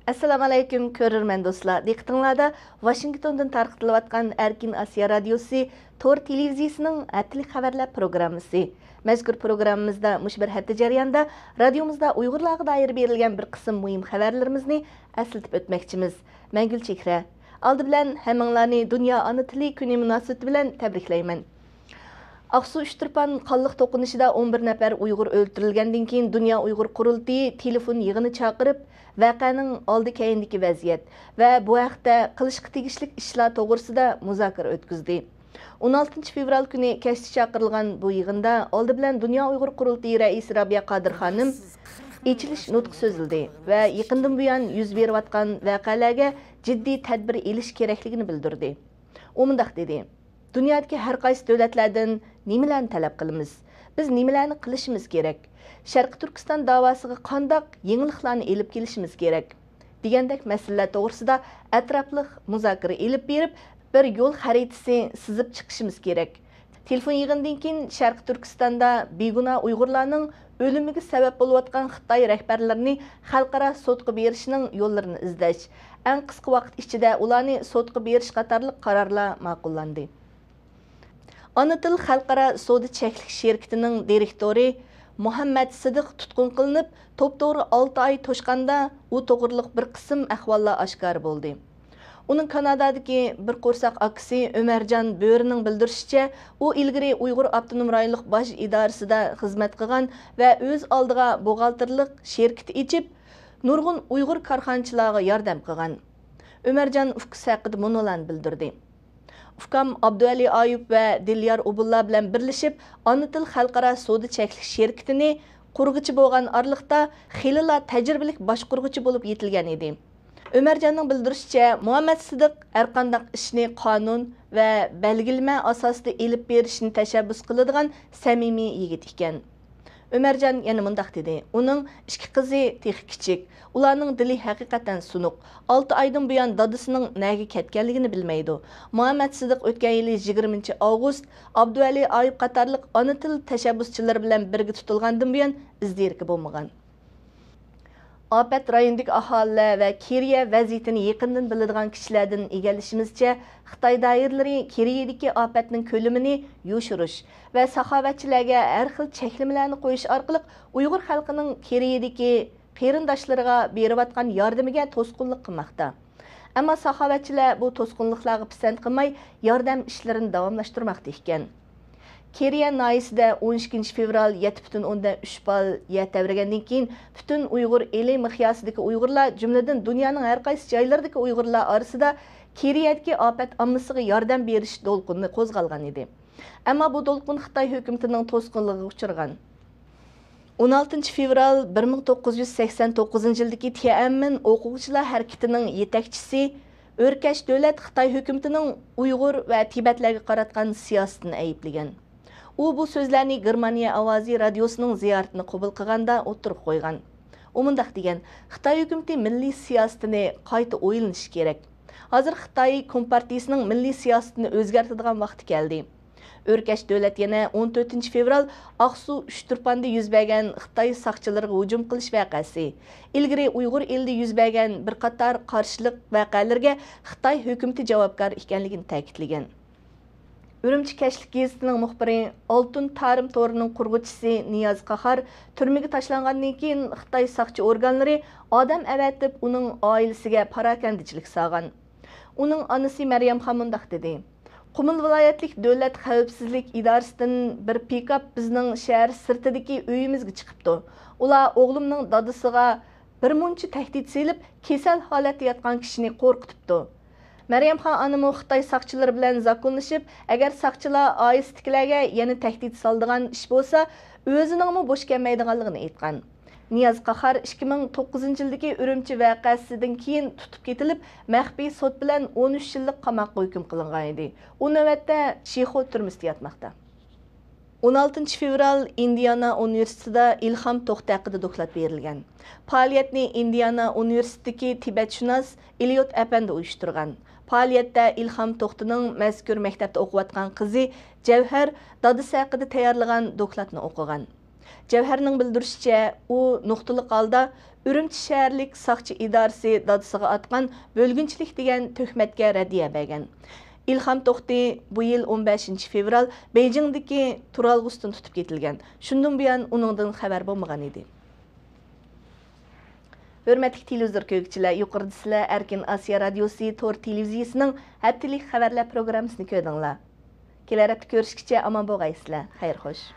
Assalamu alaykum ko'rurman do'stlar. Diqqatingizda Washingtondan tarqatilayotgan Erkin Asiya radiosi Tor televiziyasining haftalik xabarlar programmasi. Mazkur programmamizda mush bir hafta jarayonida radiomizda Uyg'urlarga doir berilgan bir qism muhim xabarlarimizni eslatib o'tmoqchimiz. Men Gulchehra. Aldı bilan hammanglarni Dunyo ona tili kuni munosabati bilan tabriklayman. Aksu Üçtürpan qanlıq to'qinishida 11 nafar Uyg'ur o'ldirilgandan keyin Dunyo Uyg'ur qurultiyi telefon yig'ini chaqirib, voqeaning oldi keyindagi vaziyat va bu haqda qilishga tegishli ishlar to'g'risida muzokara o'tkazdi. 16 fevral kuni kashti chaqirilgan bu yig'inda oldi bilan Dunyo Uyg'ur qurultiyi raisi Rabiya Qodir xonim ichilish nutqi so'zildi va yaqindan buyon yuz berayotgan voqealarga jiddiy tadbir elish kerakligini bildirdi. U mundaq dedi: Dünyadaki her qaysi davlatlardan nimalarni talab qilamiz? Biz nimalarni qilishimiz kerak? Sharqi Turkiston davosiga qandaq yengilliklarni elib kelishimiz kerak? Degandek masalalar to'g'risida atrofli muzokara elib berib, bir yo'l xaritasi sizib chiqishimiz kerak. Telefon yig'inidan keyin Sharqi Turkistonda begunoh Uyg'urlarning o'limiga sabab bo'layotgan Xitoy rahbarlarini xalqaro sudga berishning yo'llarini izlash, eng qisqa vaqt ichida ularni sudga berish qatorli qarorlar ma'qullandi. Ana til xalqaro savdo cheklik şirketining direktori Muhammad Sidiq tutqun qilinib, to'p-to'g'ri 6 oy to'shqanda u to'g'riliq bir qism ahvollar oshkor bo'ldi. Uning Kanadadagi bir qo'rsaq akisi Ömerjan Bo'rining bildirishicha, u ilgari Uyg'ur avtonom rayonlik bosh idorasida xizmat qilgan va o'z oldiga buxgalterlik şirketi ichib, nurg'un Uyg'ur korxonachilariga yordam qilgan. Ömerjan ufqi haqida munolan bildirdi. Ufkam Abduali Ayub va Dilyar Ubulla bilan birlashib, Ana til xalqaro savdo cheklik şirketini qurg'ichi bo'lgan orliqda xilila tajribalik boshqurg'ichi bo'lib yetilgan edi. Ömerjanning bildirishicha, Muhammad Sidiq har qanday ishni qonun va belgilama asosida elib berishni tashabbus qiladigan samimiy yigit ekan. Ömerjan yana mundaq dedi: Uning ikki qizi texi kichik, ularning dili haqiqatan sunuq. 6 oydan buyon dadasining nega ketganligini bilmaydi. Muhammad Sidiq o'tgan yili 20 avgust Abduali Ayub qatorliq ona til tashabbuschilari bilan birga tutilgandan buyon izdirki bo'lmagan. Afat rayonidagi aholi va Kiriya vaziyatini yaqindan biladigan kishilardan egallishimizcha, Xitoy doiralari Kiriyadagi ofatning ko'lamini yoshirish va saxovatchilarga har xil cheklamalarni qo'yish orqali Uyg'ur xalqining Kiriyadagi qarindoshlariga berayotgan yordamiga to'sqinlik qilmoqda. Ammo saxovatchilar bu to'sqinliklarga pisand qilmay, yordam ishlarini davomlashtirmoqda ekan. Kiriya nayisida 12 fevral 7,3 bal yer tavragandan keyin butun Uyg'ur eli miqyosidagi Uyg'urlar, jumladan dunyoning har qaysi joylaridagi Uyg'urlar orasida Kiriyadagi ofat ommasiga yordam berish to'lqini qo'zg'algan edi. Ammo bu to'lqin Xitoy hukumatining to'sqinligiga uchragan. 16 fevral 1989 yildagi Tiananmen o'quvchilar harakatining yetakchisi O'rkash davlat Xitoy hukumatining Uyg'ur va Tibetlarga qaratgan siyosatini ayblagan. U bu so'zlarni Germaniya ovozi radiosining ziyoratini qabul qilganda o'tirib qo'ygan. U mundaq degan: Xitoy hukumati milliy siyosatini qayta o'ylanishi kerak. Hozir Xitoy Kompartiyasining milliy siyosatini o'zgartiradigan vaqti keldi. O'rkash davlat yana 14 fevral Aksu Üçtürpanda yuz bergan Xitoy saqchilariga hujum qilish voqeasi, ilgari Uyg'ur elida yuz bergan bir qator qarshilik voqealarga Xitoy hukumati javobgar ekanligini ta'kidlagan. Ürümçi Keşlik gezitining muxbiri Oltun Tarim torining qurg'uvchisi Niyoz Qahar turmaga tashlangandan keyin Xitoy saqchi organlari odam avatib uning oilasiga parakandichilik solgan. Uning onasi Maryamxon mundaq dedi: Qumul viloyatlik davlat xavfsizlik idorasidan bir pikap bizning shahar sirtidagi uyimizga chiqibdi. Ular o'g'limning dadasiga bir muncha tahdid selib, kasal holatda yotgan kishini qo'rqitibdi. Maryamxon onami Xitoy saqchilari bilan zakonlashib, agar saqchilar oistikilarga yana tahdid soldigan ish bo'lsa, o'ziningmi bo'sh kelmaydiganligini aytgan. Niyoz Qahar 2009 yildagi Ürümçi voqeasidan keyin tutib ketilib, maxfiy sud bilan 13 yillik qamoqqa hukm qilingan edi. U navbatda Shixo turmusida yotmoqda. 16 fevral Indiana Universitetida Ilhom To'xti haqida doklad berilgan. Faoliyatni Indiana Universitetidagi tibatshunos Eliot Apandi uyushtirgan. Faoliyatda Ilhom To'xtining mazkur maktabda o'qiyotgan qizi Javhar dadasi haqida tayyorlagan dokladni o'qigan. Cevherning bildirishicha, u nuqtaliq holda Ürümçi şəhərlik saqçı idarəsi dadısıға atqan bölgünçilik degan töhmətə rəddiyə bəgən. İlham Toxti bu yıl 15 fevral Beijingdeki turalğustan tutub ketilgan. Şundan buyan onundan xəbər bolmagan idi. Hörmətli televizor köykçülər, yuqorida sizlər Erkin Asiya Radiosu Tor televiziyasının həftəlik xəbərlər proqramısını kördüңlər. Kelər həftə görüşkiçə aman bolğaysızlar. Xeyir xoş.